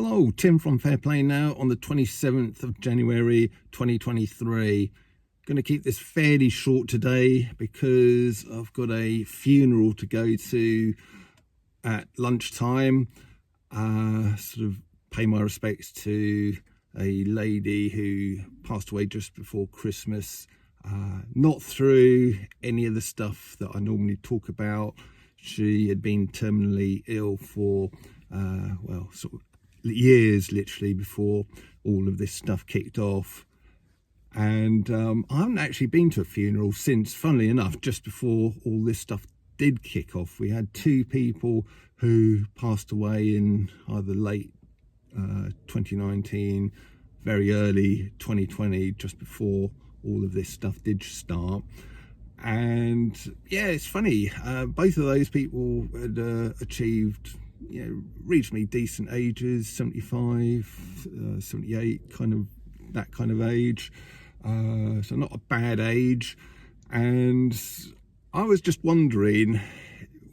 Hello, Tim from Fair Play Now on the 27th of January 2023. Going to keep this fairly short today because I've got a funeral to go to at lunchtime. Sort of pay my respects to a lady who passed away just before Christmas. Not through any of the stuff that I normally talk about. She had been terminally ill for, sort of years, literally, before all of this stuff kicked off. And I haven't actually been to a funeral since, funnily enough, just before all this stuff did kick off. We had two people who passed away in either late 2019, very early 2020, just before all of this stuff did start. And yeah, it's funny, both of those people had achieved reasonably decent ages, 75, 78, that kind of age, so not a bad age. And I was just wondering,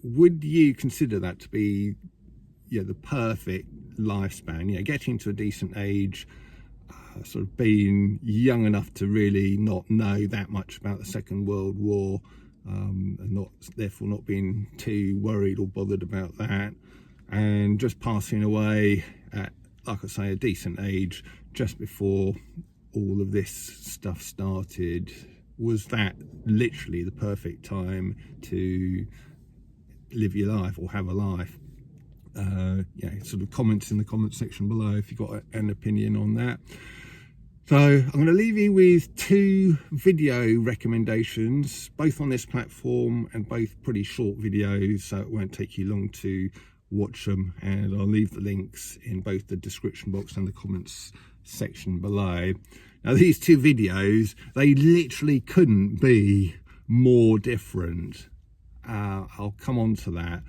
would you consider that to be the perfect lifespan, getting to a decent age, sort of being young enough to really not know that much about the Second World War, and therefore not being too worried or bothered about that, and just passing away at, like I say, a decent age just before all of this stuff started? Was that literally the perfect time to live your life or have a life? Sort of comments in the comment section below if you've got an opinion on that. So I'm going to leave you with two video recommendations, both on this platform and both pretty short videos, so it won't take you long to watch them, and I'll leave the links in both the description box and the comments section below. Now, these two videos, they literally couldn't be more different. I'll come on to that,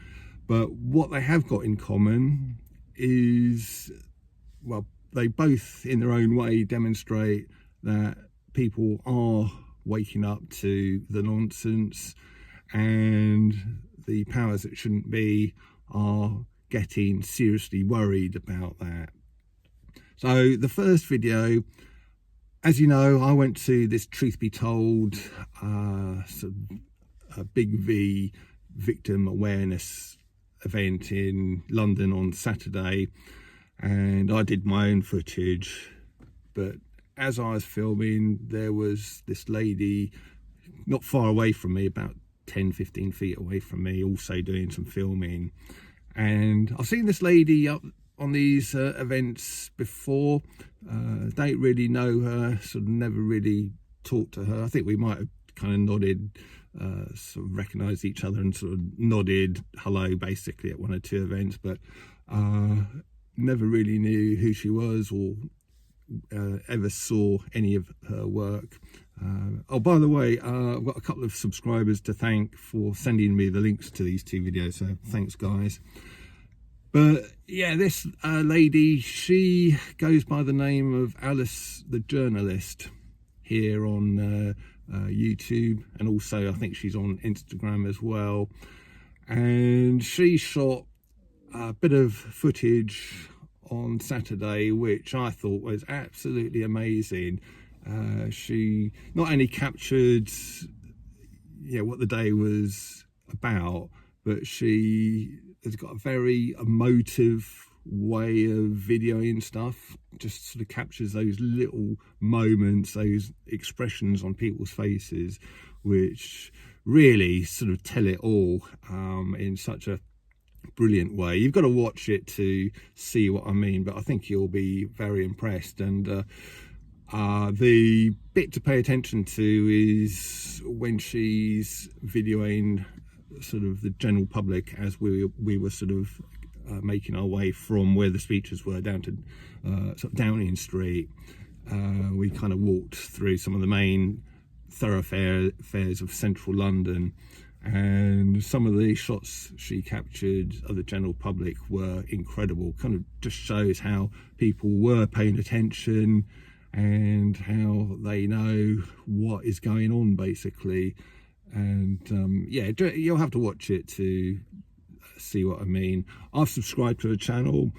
but what they have got in common is, well, they both in their own way demonstrate that people are waking up to the nonsense, and the powers that shouldn't be are getting seriously worried about that. So the first video, as you know, I went to this Truth Be Told sort of a Big V victim awareness event in London on Saturday, and I did my own footage. But as I was filming, there was this lady not far away from me, about 10-15 feet away from me, also doing some filming. And I've seen this lady up on these events before. Don't really know her, sort of never really talked to her. I think we might have kind of nodded, sort of recognised each other and sort of nodded hello basically at one or two events, but never really knew who she was or ever saw any of her work. Oh, by the way, I've got a couple of subscribers to thank for sending me the links to these two videos, so thanks guys. But yeah, this lady, she goes by the name of Alice the Journalist here on YouTube, and also I think she's on Instagram as well. And she shot a bit of footage on Saturday which I thought was absolutely amazing. She not only captured what the day was about, but she has got a very emotive way of videoing stuff, just sort of captures those little moments, those expressions on people's faces, which really sort of tell it all in such a brilliant way. You've got to watch it to see what I mean, but I think you'll be very impressed. And the bit to pay attention to is when she's videoing sort of the general public as we were sort of making our way from where the speeches were down to sort of Downing Street. We kind of walked through some of the main thoroughfares of central London, and some of the shots she captured of the general public were incredible. Kind of just shows how people were paying attention and how they know what is going on basically. And yeah, you'll have to watch it to see what I mean. I've subscribed to her channel.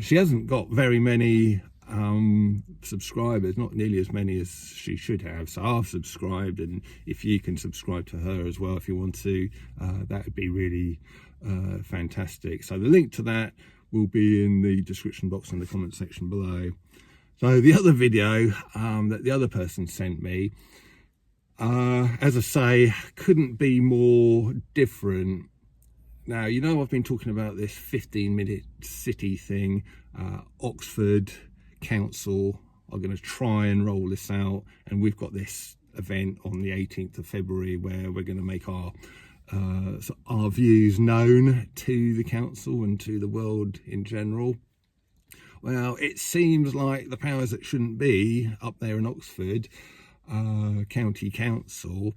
She hasn't got very many subscribers, not nearly as many as she should have, so I've subscribed, and if you can subscribe to her as well if you want to, that would be really fantastic. So the link to that will be in the description box in the comment section below. So the other video that the other person sent me, as I say, couldn't be more different. Now, you know, I've been talking about this 15-minute city thing. Oxford Council are going to try and roll this out, and we've got this event on the 18th of February where we're going to make our views known to the council and to the world in general. Well, it seems like the powers that shouldn't be up there in Oxford County Council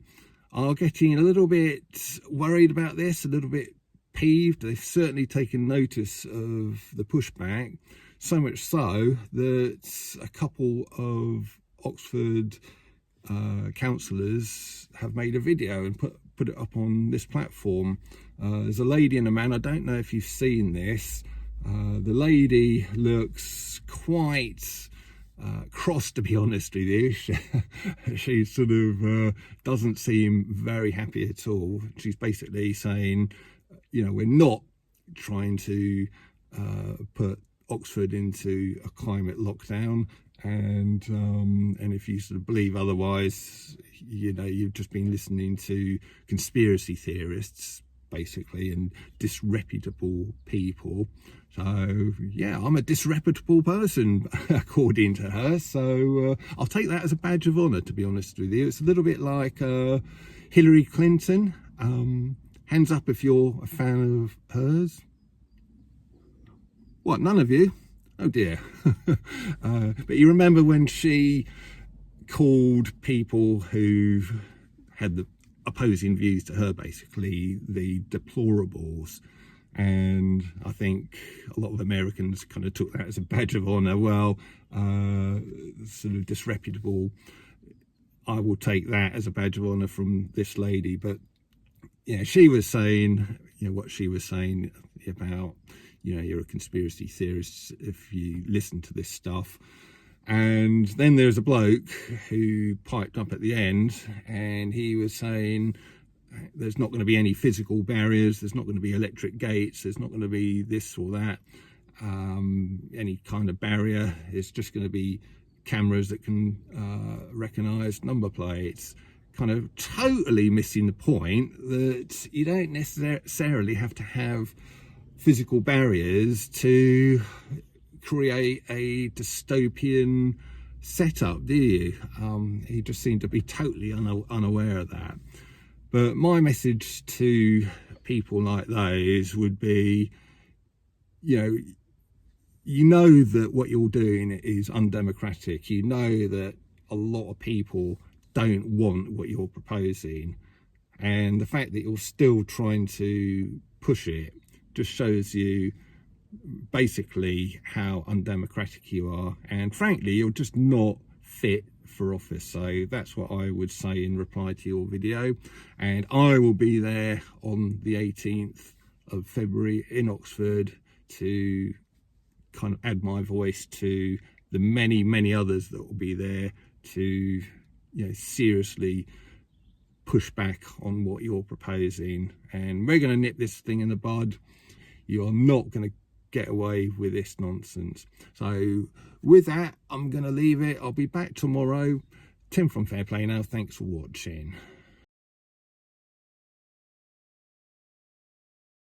are getting a little bit worried about this, a little bit peeved. They've certainly taken notice of the pushback, so much so that a couple of Oxford councillors have made a video and put it up on this platform. There's a lady and a man. I don't know if you've seen this. The lady looks quite cross, to be honest with you. She sort of doesn't seem very happy at all. She's basically saying, you know, we're not trying to put Oxford into a climate lockdown, and if you sort of believe otherwise, you know, you've just been listening to conspiracy theorists basically and disreputable people. So yeah, I'm a disreputable person according to her, so I'll take that as a badge of honour, to be honest with you. It's a little bit like Hillary Clinton. Hands up if you're a fan of hers. What, none of you? Oh dear. But you remember when she called people who had the opposing views to her basically the deplorables, and I think a lot of Americans kind of took that as a badge of honour. Well, sort of disreputable, I will take that as a badge of honour from this lady. But yeah, she was saying, you know, what she was saying about, you know, you're a conspiracy theorist if you listen to this stuff. And then there's a bloke who piped up at the end, and he was saying there's not going to be any physical barriers, there's not going to be electric gates, there's not going to be this or that, any kind of barrier. It's just going to be cameras that can recognise number plates, kind of totally missing the point that you don't necessarily have to have physical barriers to create a dystopian setup, do you? He just seemed to be totally unaware of that. But my message to people like those would be, you know that what you're doing is undemocratic. You know that a lot of people don't want what you're proposing, and the fact that you're still trying to push it just shows you basically how undemocratic you are, and frankly you're just not fit for office. So that's what I would say in reply to your video, and I will be there on the 18th of February in Oxford to kind of add my voice to the many others that will be there to, you know, seriously push back on what you're proposing, and we're going to nip this thing in the bud. You are not going to get away with this nonsense. So with that, I'm going to leave it. I'll be back tomorrow. Tim from Fair Play now. Thanks for watching.